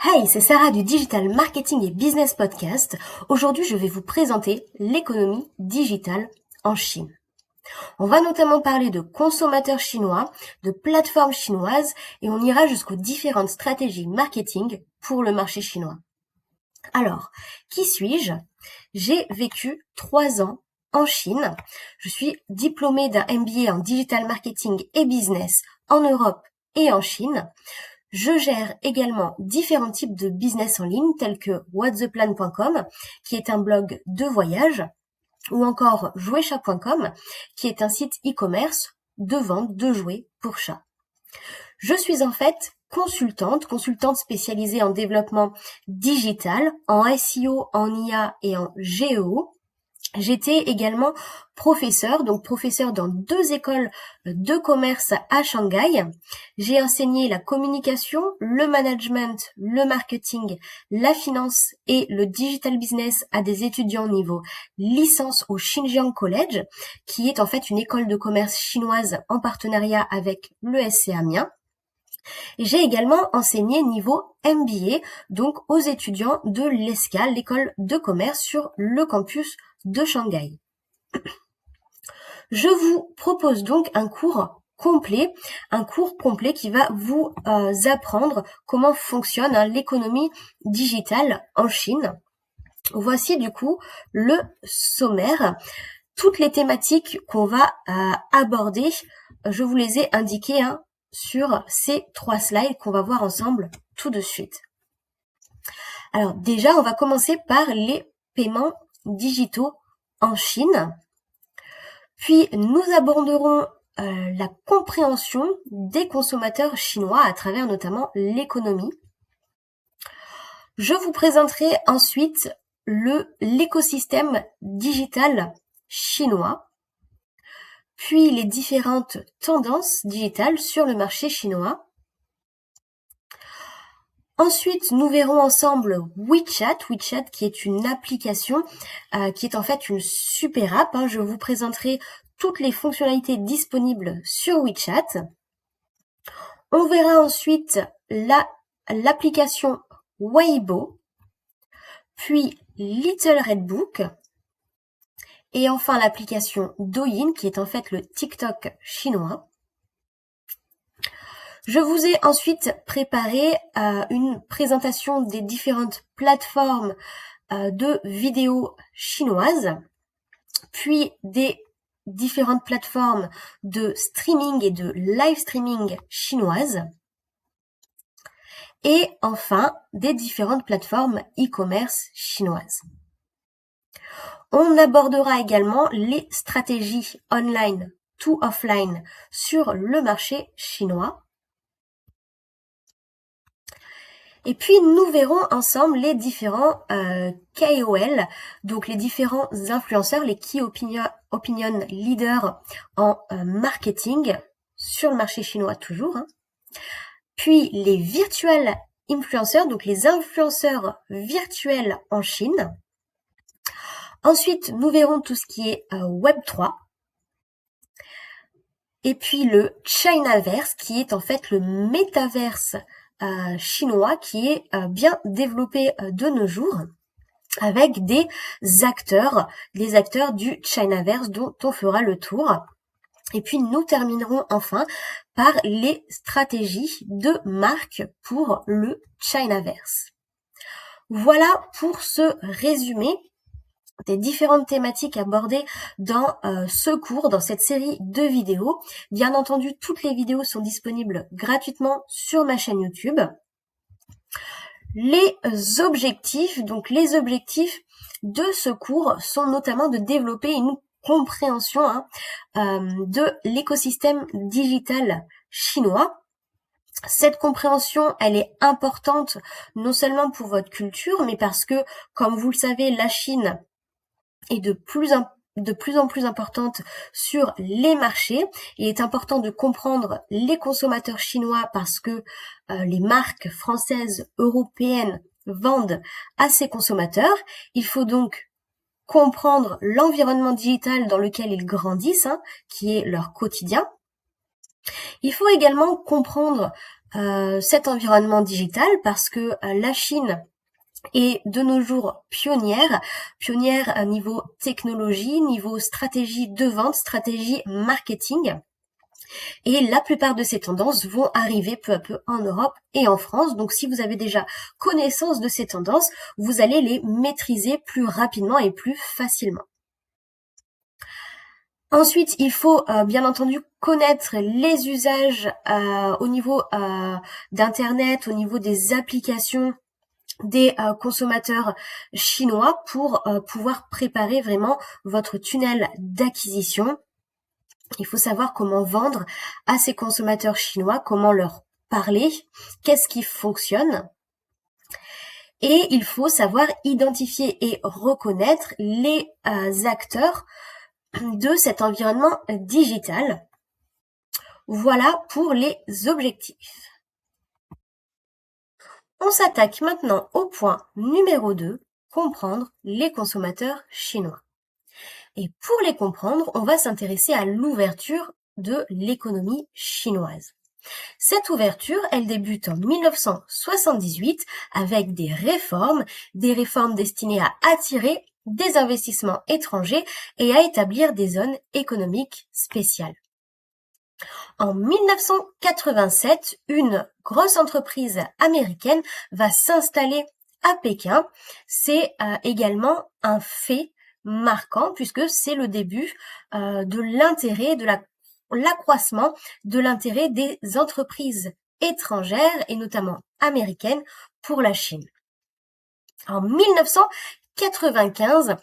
Hey, c'est Sarah du Digital Marketing et Business Podcast. Aujourd'hui, je vais vous présenter l'économie digitale en Chine. On va notamment parler de consommateurs chinois, de plateformes chinoises et on ira jusqu'aux différentes stratégies marketing pour le marché chinois. Alors, qui suis-je? J'ai vécu 3 ans en Chine. Je suis diplômée d'un MBA en Digital Marketing et Business en Europe et en Chine. Je gère également différents types de business en ligne tels que whattheplan.com qui est un blog de voyage ou encore jouetchat.com qui est un site e-commerce de vente de jouets pour chats. Je suis en fait consultante spécialisée en développement digital, en SEO, en IA et en GEO. J'étais également professeur dans 2 écoles de commerce à Shanghai. J'ai enseigné la communication, le management, le marketing, la finance et le digital business à des étudiants niveau licence au Xinjiang College, qui est en fait une école de commerce chinoise en partenariat avec l'ESC Amiens. Et j'ai également enseigné niveau MBA, donc aux étudiants de l'ESCA, l'école de commerce sur le campus de Shanghai. Je vous propose donc un cours complet qui va vous apprendre comment fonctionne l'économie digitale en Chine. Voici du coup le sommaire. Toutes les thématiques qu'on va aborder, je vous les ai indiquées sur ces 3 slides qu'on va voir ensemble tout de suite. Alors déjà, on va commencer par les paiements digitaux en Chine. Puis nous aborderons la compréhension des consommateurs chinois à travers notamment l'économie. Je vous présenterai ensuite l'écosystème digital chinois, puis les différentes tendances digitales sur le marché chinois. Ensuite, nous verrons ensemble WeChat qui est une application qui est en fait une super app. Je vous présenterai toutes les fonctionnalités disponibles sur WeChat. On verra ensuite l'application Weibo, puis Little Red Book, et enfin l'application Douyin qui est en fait le TikTok chinois. Je vous ai ensuite préparé une présentation des différentes plateformes de vidéos chinoises, puis des différentes plateformes de streaming et de live streaming chinoises, et enfin des différentes plateformes e-commerce chinoises. On abordera également les stratégies online to offline sur le marché chinois. Et puis, nous verrons ensemble les différents KOL, donc les différents influenceurs, les Key Opinion Leaders en marketing sur le marché chinois toujours. Puis, les virtual influenceurs, donc les influenceurs virtuels en Chine. Ensuite, nous verrons tout ce qui est Web3. Et puis, le Chinaverse, qui est en fait le métaverse chinois qui est bien développé de nos jours avec des acteurs du Chinaverse dont on fera le tour. Et puis nous terminerons enfin par les stratégies de marque pour le Chinaverse. Voilà pour ce résumé des différentes thématiques abordées dans ce cours, dans cette série de vidéos. Bien entendu, toutes les vidéos sont disponibles gratuitement sur ma chaîne YouTube. Les objectifs de ce cours sont notamment de développer une compréhension de l'écosystème digital chinois. Cette compréhension, elle est importante non seulement pour votre culture, mais parce que, comme vous le savez, la Chine est de plus en plus importante sur les marchés. Il est important de comprendre les consommateurs chinois parce que les marques françaises, européennes vendent à ces consommateurs. Il faut donc comprendre l'environnement digital dans lequel ils grandissent, qui est leur quotidien. Il faut également comprendre cet environnement digital parce que la Chine est de nos jours pionnière à niveau technologie, niveau stratégie de vente, stratégie marketing. Et la plupart de ces tendances vont arriver peu à peu en Europe et en France. Donc si vous avez déjà connaissance de ces tendances, vous allez les maîtriser plus rapidement et plus facilement. Ensuite, il faut bien entendu connaître les usages au niveau d'Internet, au niveau des applications des consommateurs chinois pour pouvoir préparer vraiment votre tunnel d'acquisition. Il faut savoir comment vendre à ces consommateurs chinois, comment leur parler, qu'est-ce qui fonctionne. Et il faut savoir identifier et reconnaître les acteurs de cet environnement digital. Voilà pour les objectifs. On s'attaque maintenant au point numéro 2, comprendre les consommateurs chinois. Et pour les comprendre, on va s'intéresser à l'ouverture de l'économie chinoise. Cette ouverture, elle débute en 1978 avec des réformes destinées à attirer des investissements étrangers et à établir des zones économiques spéciales. En 1987, une grosse entreprise américaine va s'installer à Pékin. C'est également un fait marquant puisque c'est le début de l'intérêt, de l'accroissement de l'intérêt des entreprises étrangères et notamment américaines pour la Chine. En 1995,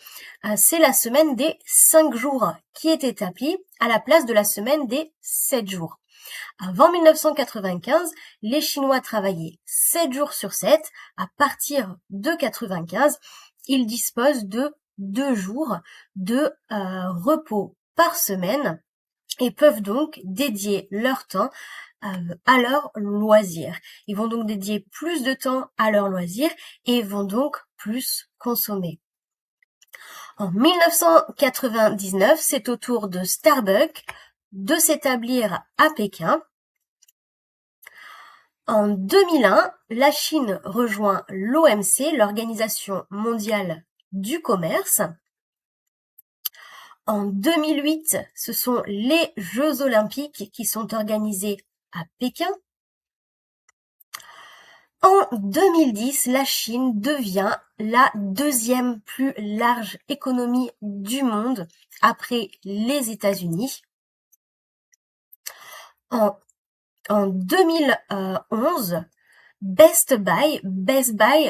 c'est la semaine des 5 jours qui est établie à la place de la semaine des 7 jours. Avant 1995, les Chinois travaillaient 7 jours sur 7. À partir de 95, ils disposent de 2 jours de repos par semaine et peuvent donc dédier leur temps à leurs loisirs. Ils vont donc dédier plus de temps à leurs loisirs et vont donc plus consommer. En 1999, c'est au tour de Starbucks de s'établir à Pékin. En 2001, la Chine rejoint l'OMC, l'Organisation mondiale du commerce. En 2008, ce sont les Jeux olympiques qui sont organisés à Pékin. En 2010, la Chine devient la deuxième plus large économie du monde après les États-Unis. En 2011, Best Buy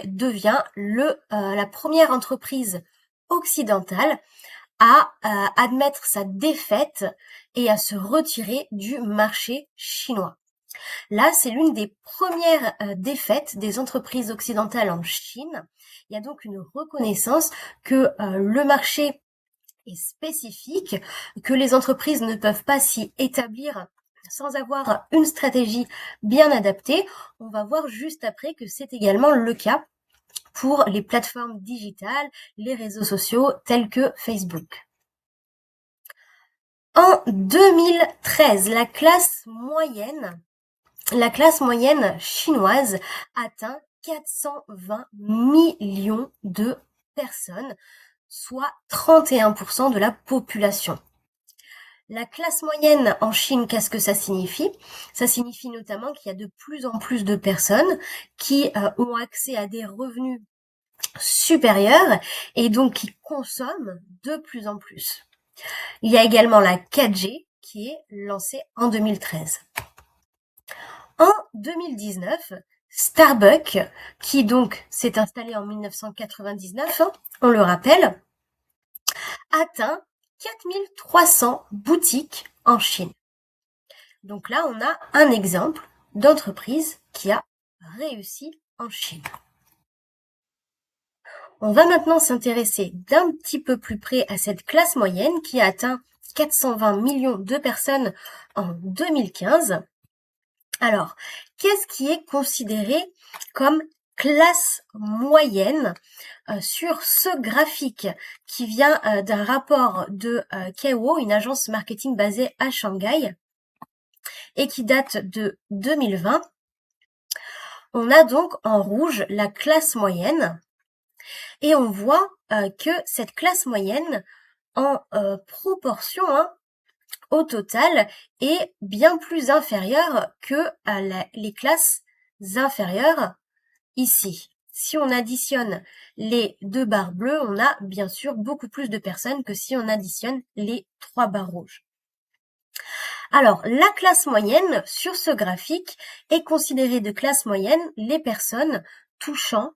devient la première entreprise occidentale à admettre sa défaite et à se retirer du marché chinois. Là, c'est l'une des premières défaites des entreprises occidentales en Chine. Il y a donc une reconnaissance que le marché est spécifique, que les entreprises ne peuvent pas s'y établir sans avoir une stratégie bien adaptée. On va voir juste après que c'est également le cas pour les plateformes digitales, les réseaux sociaux tels que Facebook. En 2013, la classe moyenne chinoise atteint 420 millions de personnes, soit 31% de la population. La classe moyenne en Chine, qu'est-ce que ça signifie? Ça signifie notamment qu'il y a de plus en plus de personnes qui ont accès à des revenus supérieurs et donc qui consomment de plus en plus. Il y a également la 4G qui est lancée en 2013. En 2019, Starbucks, qui donc s'est installé en 1999, on le rappelle, atteint 4300 boutiques en Chine. Donc là, on a un exemple d'entreprise qui a réussi en Chine. On va maintenant s'intéresser d'un petit peu plus près à cette classe moyenne qui a atteint 420 millions de personnes en 2015. Alors, qu'est-ce qui est considéré comme classe moyenne sur ce graphique qui vient d'un rapport de Kaiwo, une agence marketing basée à Shanghai et qui date de 2020. on a donc en rouge la classe moyenne et on voit que cette classe moyenne en proportion au total est bien plus inférieure que les classes inférieures ici. Si on additionne les 2 barres bleues, on a bien sûr beaucoup plus de personnes que si on additionne les 3 barres rouges. Alors, la classe moyenne sur ce graphique est considérée de classe moyenne les personnes touchant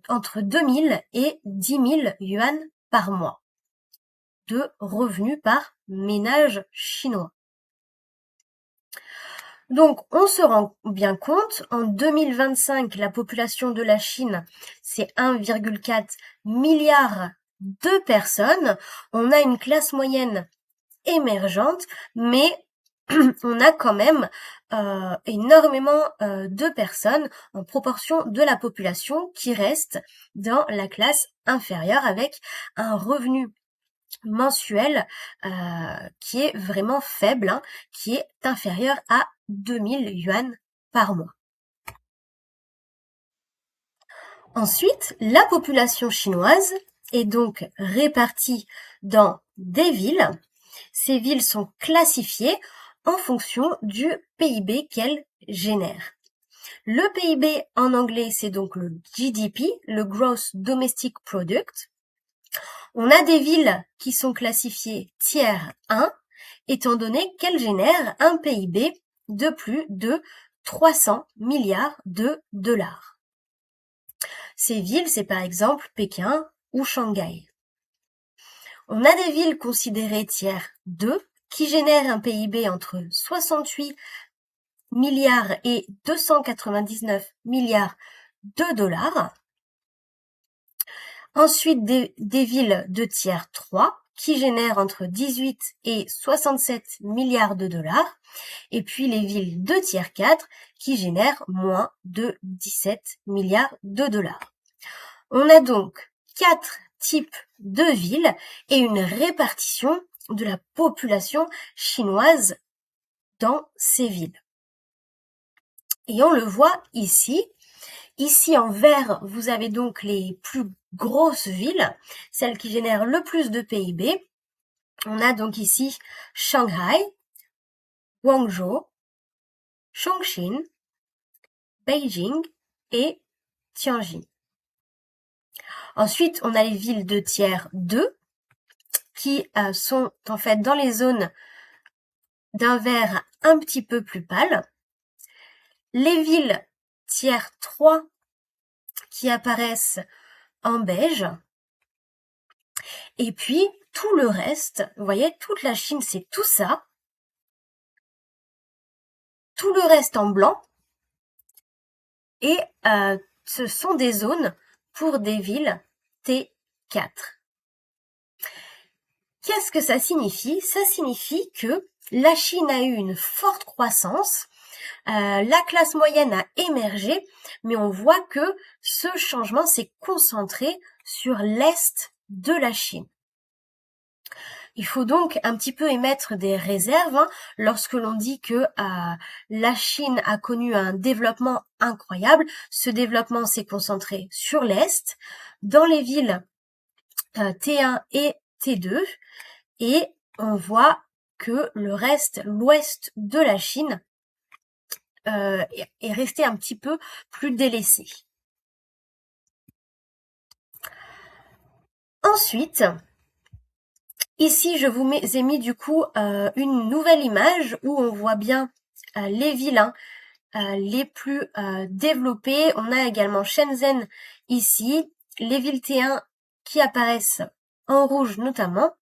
entre 2000 et 10 000 yuan par mois de revenus par ménage chinois. Donc, on se rend bien compte, en 2025, la population de la Chine, c'est 1,4 milliard de personnes. On a une classe moyenne émergente, mais on a quand même énormément de personnes en proportion de la population qui restent dans la classe inférieure avec un revenu mensuel qui est vraiment faible, qui est inférieur à 2000 yuan par mois. Ensuite, la population chinoise est donc répartie dans des villes. Ces villes sont classifiées en fonction du PIB qu'elles génèrent. Le PIB en anglais, c'est donc le GDP, le Gross Domestic Product. On a des villes qui sont classifiées tiers 1, étant donné qu'elles génèrent un PIB de plus de 300 milliards de dollars. Ces villes, c'est par exemple Pékin ou Shanghai. On a des villes considérées tiers 2 qui génèrent un PIB entre 68 milliards et 299 milliards de dollars. Ensuite, des villes de tiers 3 qui génèrent entre 18 et 67 milliards de dollars. Et puis les villes de tiers 4 qui génèrent moins de 17 milliards de dollars. On a donc 4 types de villes et une répartition de la population chinoise dans ces villes. Et on le voit ici. Ici en vert, vous avez donc les plus grosses villes, celles qui génèrent le plus de PIB. On a donc ici Shanghai, Guangzhou, Chongqing, Beijing et Tianjin. Ensuite, on a les villes de tiers 2 qui sont en fait dans les zones d'un vert un petit peu plus pâle. Les villes tiers 3 qui apparaissent en beige. Et puis, tout le reste, vous voyez, toute la Chine, c'est tout ça. Tout le reste en blanc. Et ce sont des zones pour des villes T4. Qu'est-ce que ça signifie? Ça signifie que la Chine a eu une forte croissance, la classe moyenne a émergé, mais on voit que ce changement s'est concentré sur l'est de la Chine. Il faut donc un petit peu émettre des réserves lorsque l'on dit que la Chine a connu un développement incroyable. Ce développement s'est concentré sur l'est, dans les villes T1 et T2, et on voit que le reste, l'ouest de la Chine, est resté un petit peu plus délaissé. Ensuite, ici, je vous ai mis du coup une nouvelle image où on voit bien les villes les plus développées. On a également Shenzhen ici, les villes T1 qui apparaissent en rouge notamment.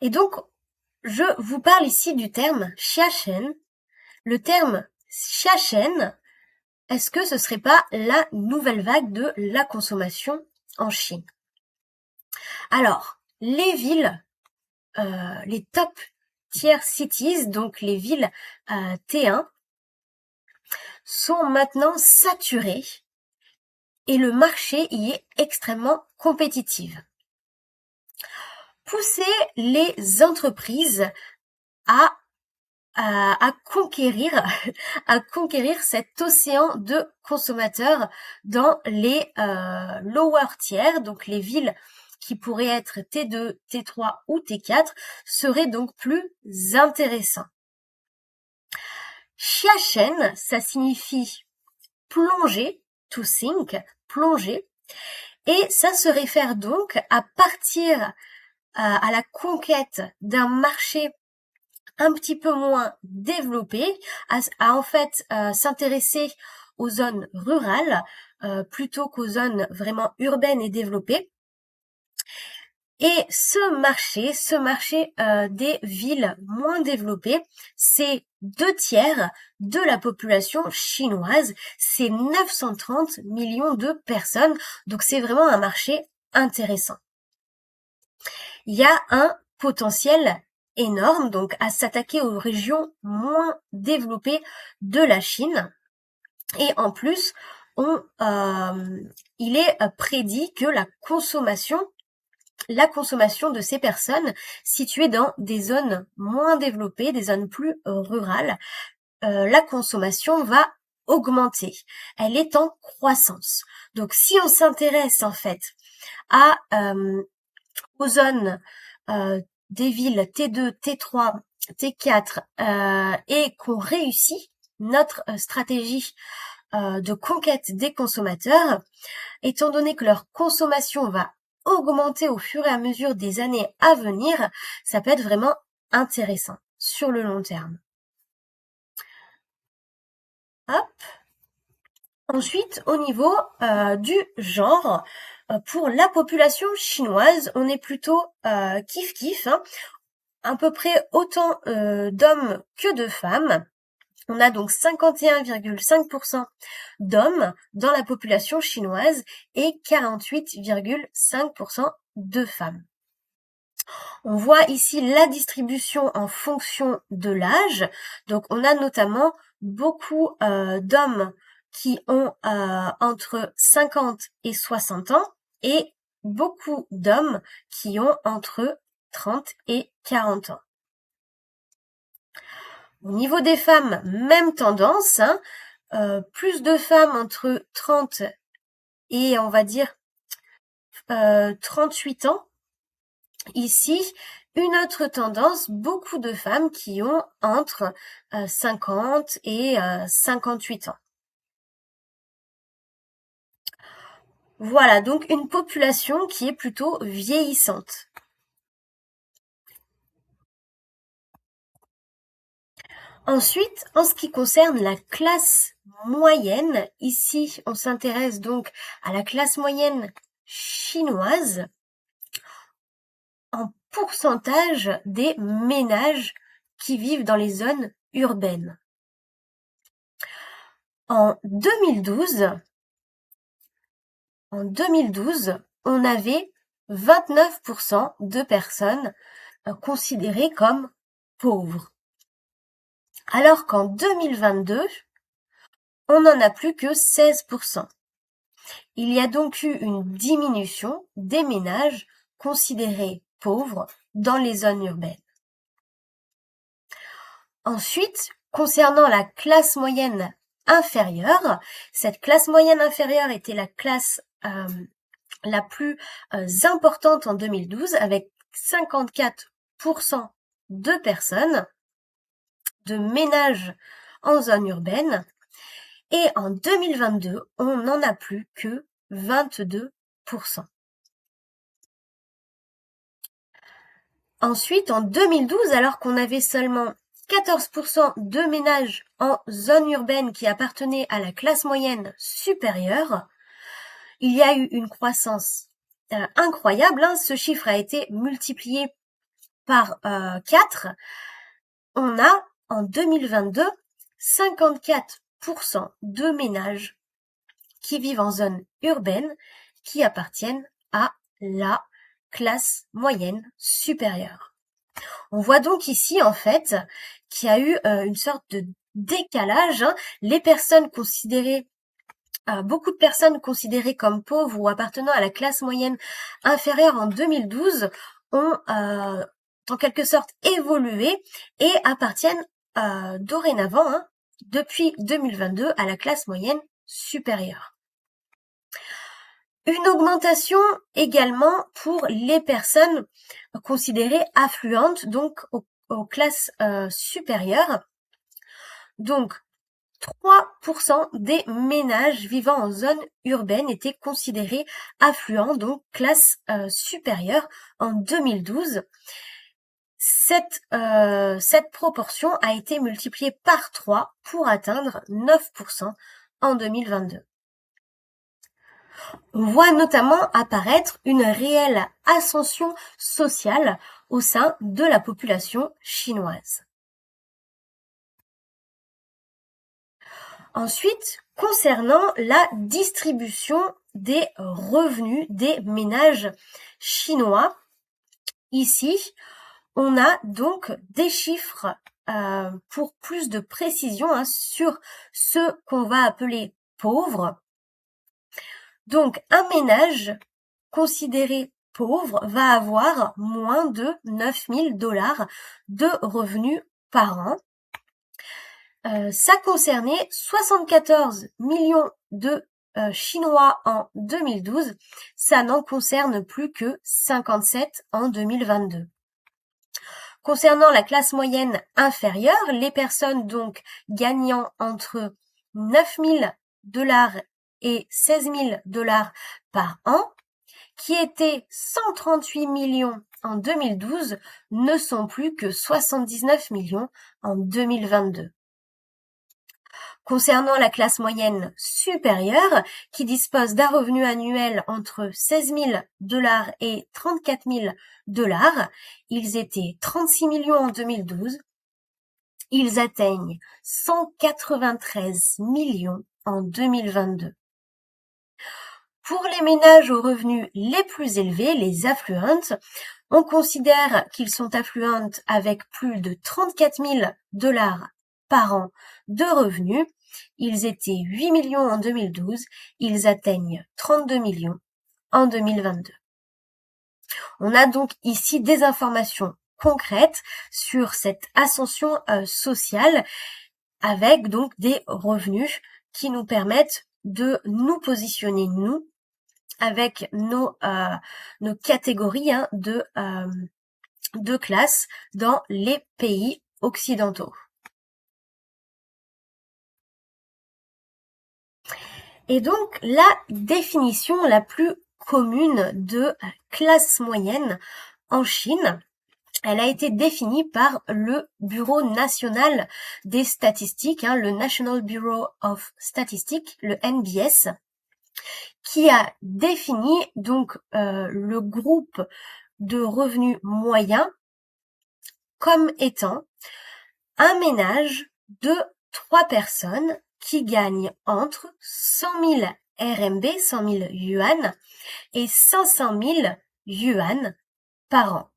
Et donc, je vous parle ici du terme Xiachen. Le terme Xiachen, est-ce que ce serait pas la nouvelle vague de la consommation en Chine? Alors, les villes, les top tier cities, donc les villes T1, sont maintenant saturées et le marché y est extrêmement compétitif. Pousser les entreprises à à conquérir, à conquérir cet océan de consommateurs dans les lower tiers, donc les villes qui pourraient être T2, T3 ou T4, seraient donc plus intéressants. Xiachen, ça signifie plonger, to sink, plonger, et ça se réfère donc à partir à la conquête d'un marché un petit peu moins développé, à en fait s'intéresser aux zones rurales plutôt qu'aux zones vraiment urbaines et développées. Et ce marché des villes moins développées, c'est 2/3 de la population chinoise, c'est 930 millions de personnes, donc c'est vraiment un marché intéressant. Il y a un potentiel énorme donc à s'attaquer aux régions moins développées de la Chine. Et en plus, il est prédit que la consommation de ces personnes situées dans des zones moins développées, des zones plus rurales, la consommation va augmenter. Elle est en croissance. Donc si on s'intéresse en fait aux zones des villes T2, T3, T4 et qu'on réussit notre stratégie de conquête des consommateurs, étant donné que leur consommation va augmenter au fur et à mesure des années à venir, ça peut être vraiment intéressant sur le long terme. Hop. Ensuite, au niveau du genre, pour la population chinoise, on est plutôt kiff-kiff, hein, à peu près autant d'hommes que de femmes. On a donc 51,5% d'hommes dans la population chinoise et 48,5% de femmes. On voit ici la distribution en fonction de l'âge. Donc on a notamment beaucoup d'hommes qui ont entre 50 et 60 ans et beaucoup d'hommes qui ont entre 30 et 40 ans. Au niveau des femmes, même tendance, hein, plus de femmes entre 30 et on va dire 38 ans. Ici, une autre tendance, beaucoup de femmes qui ont entre 50 et 58 ans. Voilà, donc une population qui est plutôt vieillissante. Ensuite, en ce qui concerne la classe moyenne, ici on s'intéresse donc à la classe moyenne chinoise en pourcentage des ménages qui vivent dans les zones urbaines. En 2012, on avait 29% de personnes considérées comme pauvres. Alors qu'en 2022, on n'en a plus que 16%. Il y a donc eu une diminution des ménages considérés pauvres dans les zones urbaines. Ensuite, concernant la classe moyenne inférieure, cette classe moyenne inférieure était la classe la plus importante en 2012 avec 54% de personnes, de ménages en zone urbaine. Et en 2022, on n'en a plus que 22%. Ensuite, en 2012, alors qu'on avait seulement 14% de ménages en zone urbaine qui appartenaient à la classe moyenne supérieure, il y a eu une croissance incroyable. Hein. Ce chiffre a été multiplié par 4. On a, en 2022, 54% de ménages qui vivent en zone urbaine qui appartiennent à la classe moyenne supérieure. On voit donc ici, en fait, qu'il y a eu une sorte de décalage. Hein. Les personnes considérées beaucoup de personnes considérées comme pauvres ou appartenant à la classe moyenne inférieure en 2012 ont en quelque sorte évolué et appartiennent dorénavant, depuis 2022, à la classe moyenne supérieure. Une augmentation également pour les personnes considérées affluentes, donc aux classes supérieures. Donc, 3% des ménages vivant en zone urbaine étaient considérés affluents, donc classe supérieure en 2012. Cette proportion a été multipliée par 3 pour atteindre 9% en 2022. On voit notamment apparaître une réelle ascension sociale au sein de la population chinoise. Ensuite, concernant la distribution des revenus des ménages chinois, ici, on a donc des chiffres pour plus de précision sur ce qu'on va appeler pauvres. Donc, un ménage considéré pauvre va avoir moins de 9 000 $ de revenus par an. Ça concernait 74 millions de Chinois en 2012. Ça n'en concerne plus que 57 en 2022. Concernant la classe moyenne inférieure, les personnes donc gagnant entre 9 000 $ et 16 000 $ par an, qui étaient 138 millions en 2012, ne sont plus que 79 millions en 2022. Concernant la classe moyenne supérieure, qui dispose d'un revenu annuel entre 16 000 $ et 34 000 $, ils étaient 36 millions en 2012, ils atteignent 193 millions en 2022. Pour les ménages aux revenus les plus élevés, les affluents, on considère qu'ils sont affluents avec plus de 34 000 $ par an de revenus. Ils étaient 8 millions en 2012, ils atteignent 32 millions en 2022. On a donc ici des informations concrètes sur cette ascension sociale avec donc des revenus qui nous permettent de nous positionner, nous, avec nos catégories de classe dans les pays occidentaux. Et donc, la définition la plus commune de classe moyenne en Chine, elle a été définie par le Bureau national des statistiques, le National Bureau of Statistics, le NBS, qui a défini donc le groupe de revenus moyens comme étant un ménage de 3 personnes qui gagnent entre 100 000 RMB, 100 000 yuan, et 500 000 yuan par an.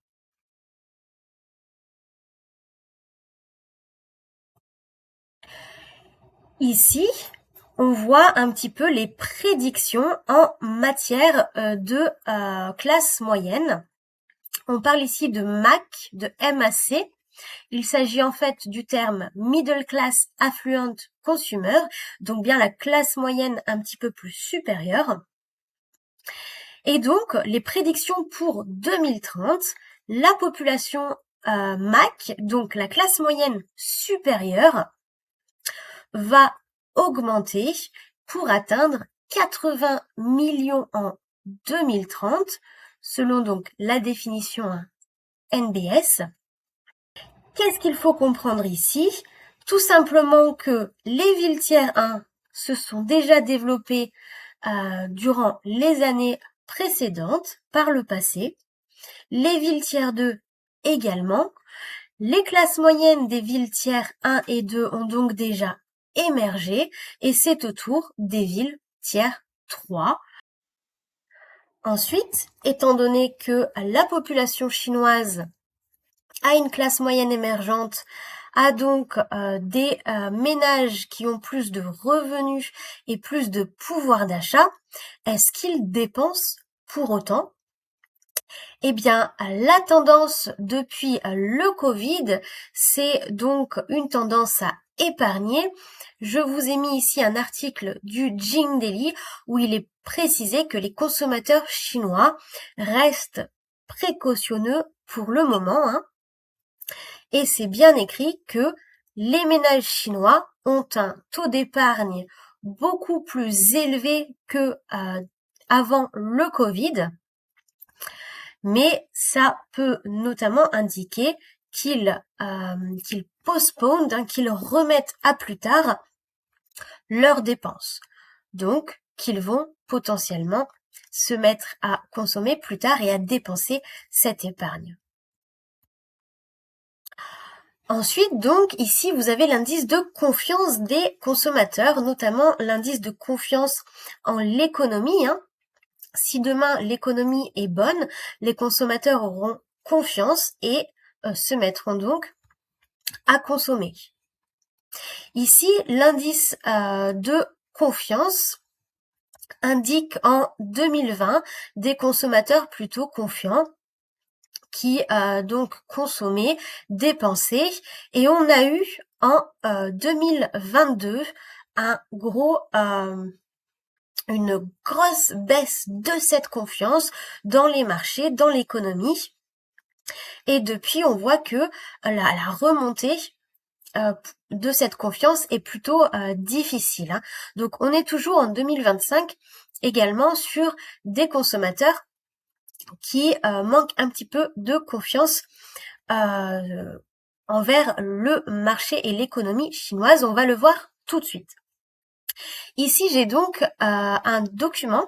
Ici, on voit un petit peu les prédictions en matière de classe moyenne. On parle ici de MAC, de MAC. Il s'agit en fait du terme Middle Class Affluent Consumer, donc bien la classe moyenne un petit peu plus supérieure. Et donc, les prédictions pour 2030, la population MAC, donc la classe moyenne supérieure, va augmenter pour atteindre 80 millions en 2030, selon donc la définition NBS. Qu'est-ce qu'il faut comprendre ici? Tout simplement que les villes tiers 1 se sont déjà développées durant les années précédentes, par le passé. Les villes tiers 2 également. Les classes moyennes des villes tiers 1 et 2 ont donc déjà émergé et c'est au tour des villes tiers 3. Ensuite, étant donné que la population chinoise a une classe moyenne émergente, a donc des ménages qui ont plus de revenus et plus de pouvoir d'achat, est-ce qu'ils dépensent pour autant? Eh bien, la tendance depuis le Covid, c'est donc une tendance à épargner. Je vous ai mis ici un article du Jing Daily où il est précisé que les consommateurs chinois restent précautionneux pour le moment, hein, et c'est bien écrit que les ménages chinois ont un taux d'épargne beaucoup plus élevé que avant le Covid, mais ça peut notamment indiquer qu'ils postponent, hein, qu'ils remettent à plus tard leurs dépenses. Donc, qu'ils vont potentiellement se mettre à consommer plus tard et à dépenser cette épargne. Ensuite, donc, ici, vous avez l'indice de confiance des consommateurs, notamment l'indice de confiance en l'économie, hein. Si demain l'économie est bonne, les consommateurs auront confiance et se mettront donc à consommer. Ici, l'indice de confiance indique en 2020 des consommateurs plutôt confiants qui donc consommaient, dépensaient, et on a eu en 2022 une grosse baisse de cette confiance dans les marchés, dans l'économie. Et depuis, on voit que la remontée de cette confiance est plutôt difficile, hein. Donc, on est toujours en 2025 également sur des consommateurs qui manquent un petit peu de confiance envers le marché et l'économie chinoise. On va le voir tout de suite. Ici, j'ai donc un document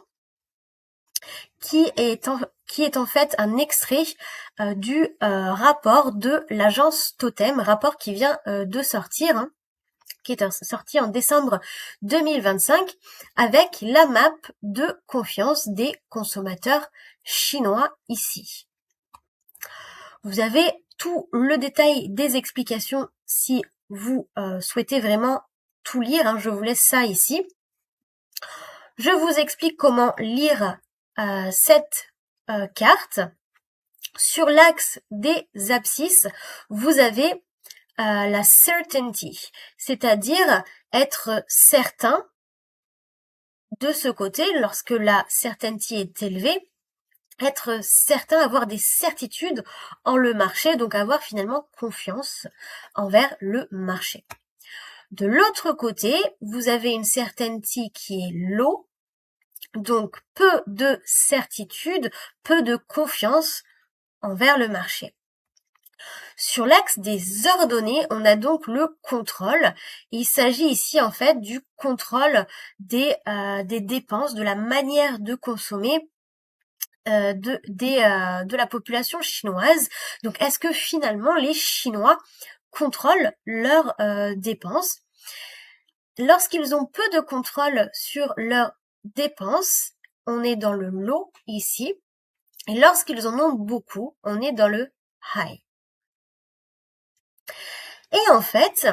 qui est en fait un extrait du rapport de l'agence Totem, rapport qui vient de sortir, hein, qui est sorti en décembre 2025, avec la map de confiance des consommateurs chinois ici. Vous avez tout le détail des explications si vous souhaitez vraiment tout lire, hein, je vous laisse ça ici. Je vous explique comment lire cette carte. Sur l'axe des abscisses, vous avez la certainty, c'est-à-dire être certain de ce côté lorsque la certainty est élevée, être certain, avoir des certitudes en le marché, donc avoir finalement confiance envers le marché. De l'autre côté, vous avez une certainty qui est low, donc peu de certitude, peu de confiance envers le marché. Sur l'axe des ordonnées, on a donc le contrôle. Il s'agit ici en fait du contrôle des dépenses, de la manière de consommer de la population chinoise. Donc est-ce que finalement les Chinois contrôlent leurs dépenses? Lorsqu'ils ont peu de contrôle sur leurs dépenses, on est dans le low ici. Et lorsqu'ils en ont beaucoup, on est dans le high. Et en fait,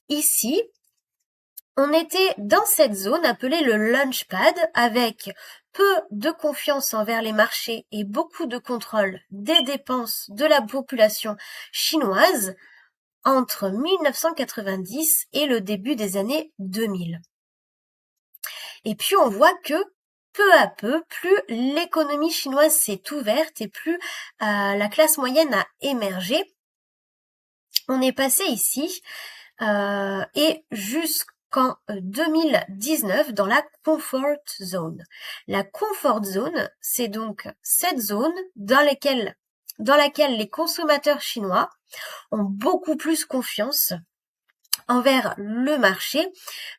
ici, on était dans cette zone appelée le launchpad avec peu de confiance envers les marchés et beaucoup de contrôle des dépenses de la population chinoise entre 1990 et le début des années 2000. Et puis on voit que peu à peu, plus l'économie chinoise s'est ouverte et plus la classe moyenne a émergé, on est passé ici et jusqu'en 2019 dans la comfort zone. La comfort zone, c'est donc cette zone dans laquelle les consommateurs chinois ont beaucoup plus confiance envers le marché,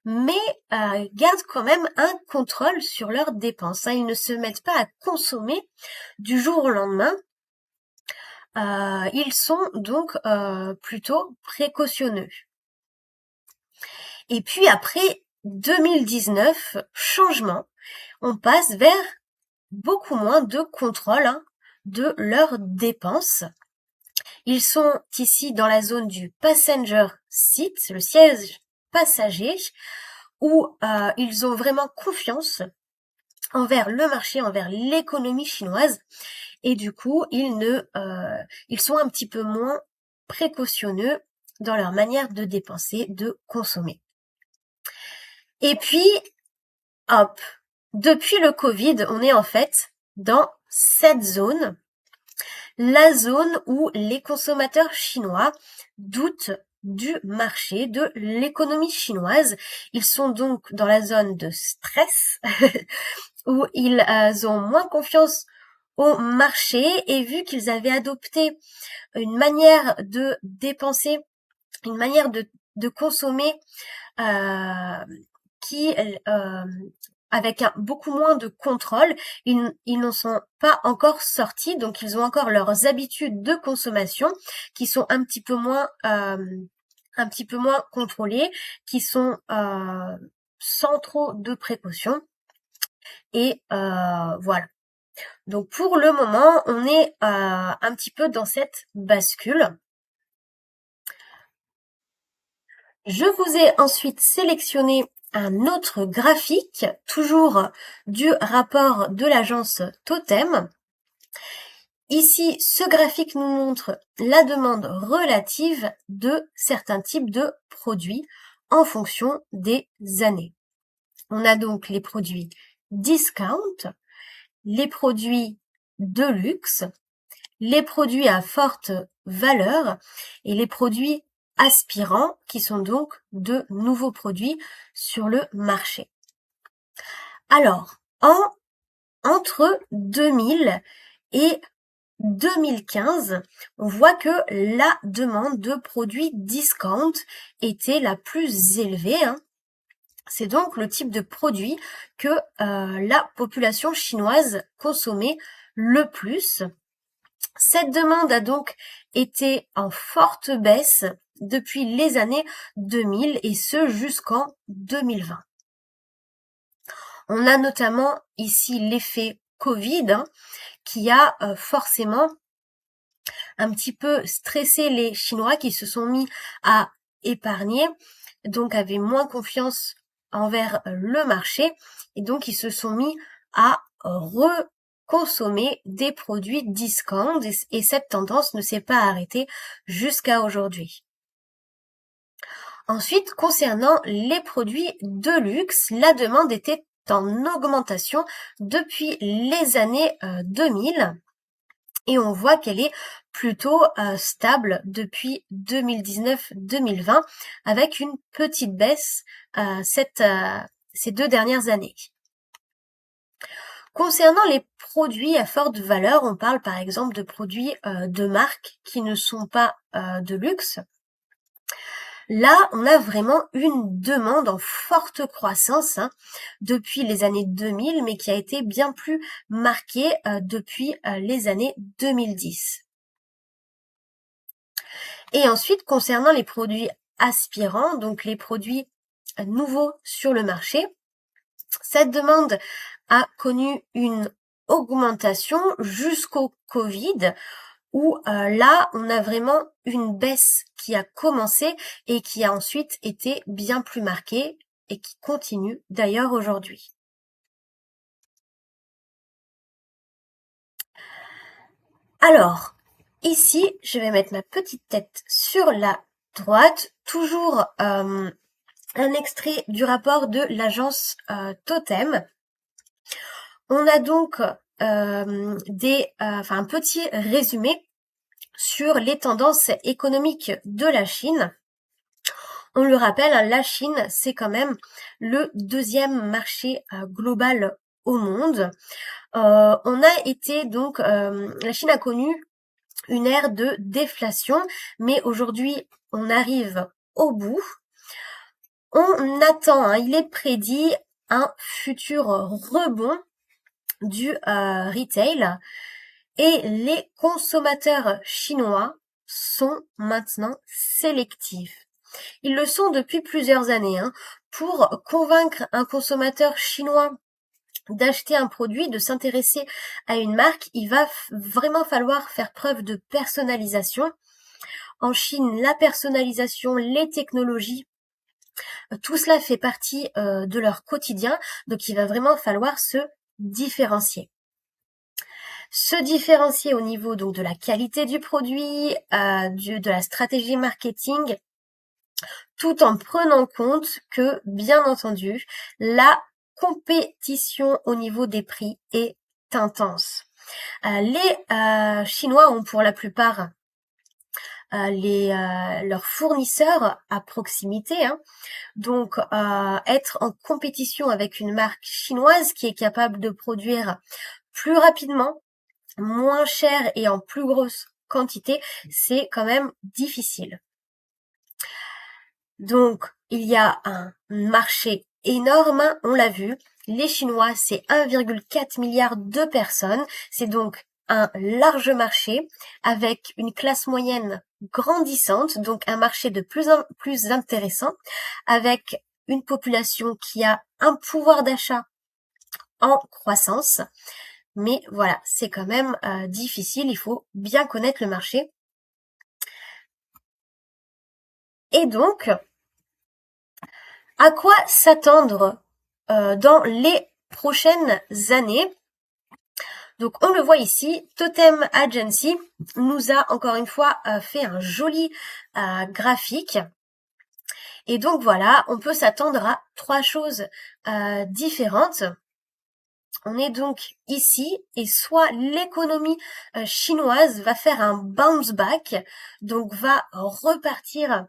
mais gardent quand même un contrôle sur leurs dépenses, hein. Ils ne se mettent pas à consommer du jour au lendemain. Ils sont donc plutôt précautionneux. Et puis après 2019, changement, on passe vers beaucoup moins de contrôle, hein, de leurs dépenses. Ils sont ici dans la zone du passenger seat, le siège passager, où ils ont vraiment confiance envers le marché, envers l'économie chinoise. et du coup ils sont un petit peu moins précautionneux dans leur manière de dépenser, de consommer. Et puis, hop, depuis le Covid, on est en fait dans cette zone, la zone où les consommateurs chinois doutent du marché, de l'économie chinoise. Ils sont donc dans la zone de stress, où ils ont moins confiance au marché, et vu qu'ils avaient adopté une manière de dépenser, une manière de consommer qui avec beaucoup moins de contrôle, ils n'en sont pas encore sortis, donc ils ont encore leurs habitudes de consommation qui sont un petit peu moins contrôlées, qui sont sans trop de précautions, et voilà. Donc pour le moment, on est un petit peu dans cette bascule. Je vous ai ensuite sélectionné un autre graphique, toujours du rapport de l'agence Totem. Ici, ce graphique nous montre la demande relative de certains types de produits en fonction des années. On a donc les produits discount, les produits de luxe, les produits à forte valeur et les produits aspirants, qui sont donc de nouveaux produits sur le marché. Alors, entre 2000 et 2015, on voit que la demande de produits discount était la plus élevée. C'est donc le type de produit que la population chinoise consommait le plus. Cette demande a donc été en forte baisse depuis les années 2000, et ce jusqu'en 2020. On a notamment ici l'effet Covid, qui a forcément un petit peu stressé les Chinois, qui se sont mis à épargner, donc avaient moins confiance envers le marché, et donc ils se sont mis à consommer des produits discount, et cette tendance ne s'est pas arrêtée jusqu'à aujourd'hui. Ensuite, concernant les produits de luxe, la demande était en augmentation depuis les années 2000, et on voit qu'elle est plutôt stable depuis 2019-2020, avec une petite baisse ces 2 dernières années. Concernant les produits à forte valeur, on parle par exemple de produits de marque qui ne sont pas de luxe. Là, on a vraiment une demande en forte croissance depuis les années 2000, mais qui a été bien plus marquée depuis les années 2010. Et ensuite, concernant les produits aspirants, donc les produits nouveaux sur le marché, cette demande a connu une augmentation jusqu'au Covid, où là, on a vraiment une baisse qui a commencé et qui a ensuite été bien plus marquée, et qui continue d'ailleurs aujourd'hui. Alors, ici, je vais mettre ma petite tête sur la droite, toujours un extrait du rapport de l'agence Totem. On a donc un petit résumé sur les tendances économiques de la Chine. On le rappelle, la Chine, c'est quand même le deuxième marché global au monde. La Chine a connu une ère de déflation, mais aujourd'hui, on arrive au bout. On attend, il est prédit un futur rebond du retail, et les consommateurs chinois sont maintenant sélectifs. Ils le sont depuis plusieurs années. Pour convaincre un consommateur chinois d'acheter un produit, de s'intéresser à une marque, il va vraiment falloir faire preuve de personnalisation. En Chine, la personnalisation, les technologies, tout cela fait partie de leur quotidien, donc il va vraiment falloir se différencier. Se différencier au niveau donc de la qualité du produit, de la stratégie marketing, tout en prenant compte que, bien entendu, la compétition au niveau des prix est intense. Les Chinois ont pour la plupart leurs fournisseurs à proximité, hein. Donc être en compétition avec une marque chinoise qui est capable de produire plus rapidement, moins cher et en plus grosse quantité, c'est quand même difficile. Donc il y a un marché énorme, hein, on l'a vu. Les Chinois, c'est 1,4 milliard de personnes. C'est donc un large marché avec une classe moyenne grandissante, donc un marché de plus en plus intéressant, avec une population qui a un pouvoir d'achat en croissance. Mais voilà, c'est quand même difficile, il faut bien connaître le marché. Et donc, à quoi s'attendre dans les prochaines années? Donc on le voit ici, Totem Agency nous a encore une fois fait un joli graphique. Et donc voilà, on peut s'attendre à 3 choses différentes. On est donc ici et soit l'économie chinoise va faire un bounce back, donc va repartir,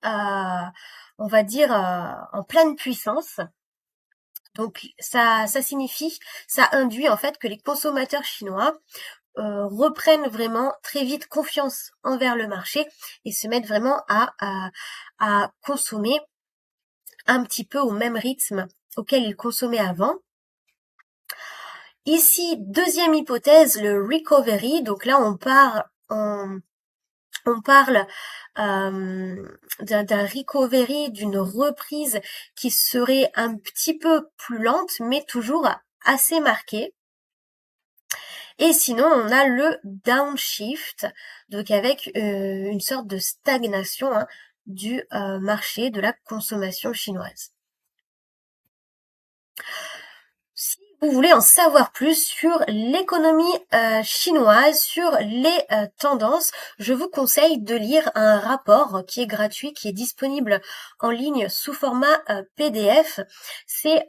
on va dire, en pleine puissance. Donc ça signifie, ça induit en fait que les consommateurs chinois reprennent vraiment très vite confiance envers le marché et se mettent vraiment à consommer un petit peu au même rythme auquel ils consommaient avant. Ici, deuxième hypothèse, le recovery. Donc là, on parle d'un recovery, d'une reprise qui serait un petit peu plus lente, mais toujours assez marquée. Et sinon, on a le downshift, donc avec une sorte de stagnation, hein, du marché de la consommation chinoise. Si vous voulez en savoir plus sur l'économie chinoise, sur les tendances, je vous conseille de lire un rapport qui est gratuit, qui est disponible en ligne sous format PDF. C'est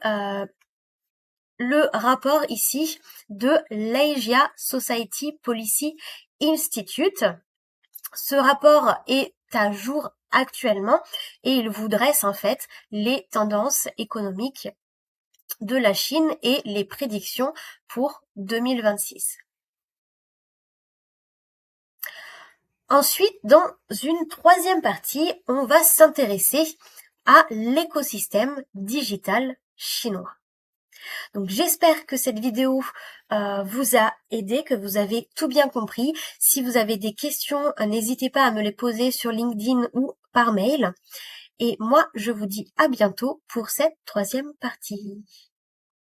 le rapport ici de l'Asia Society Policy Institute. Ce rapport est à jour actuellement et il vous dresse en fait les tendances économiques de la Chine et les prédictions pour 2026. Ensuite, dans une troisième partie, on va s'intéresser à l'écosystème digital chinois. Donc j'espère que cette vidéo vous a aidé, que vous avez tout bien compris. Si vous avez des questions, n'hésitez pas à me les poser sur LinkedIn ou par mail. Et moi, je vous dis à bientôt pour cette troisième partie.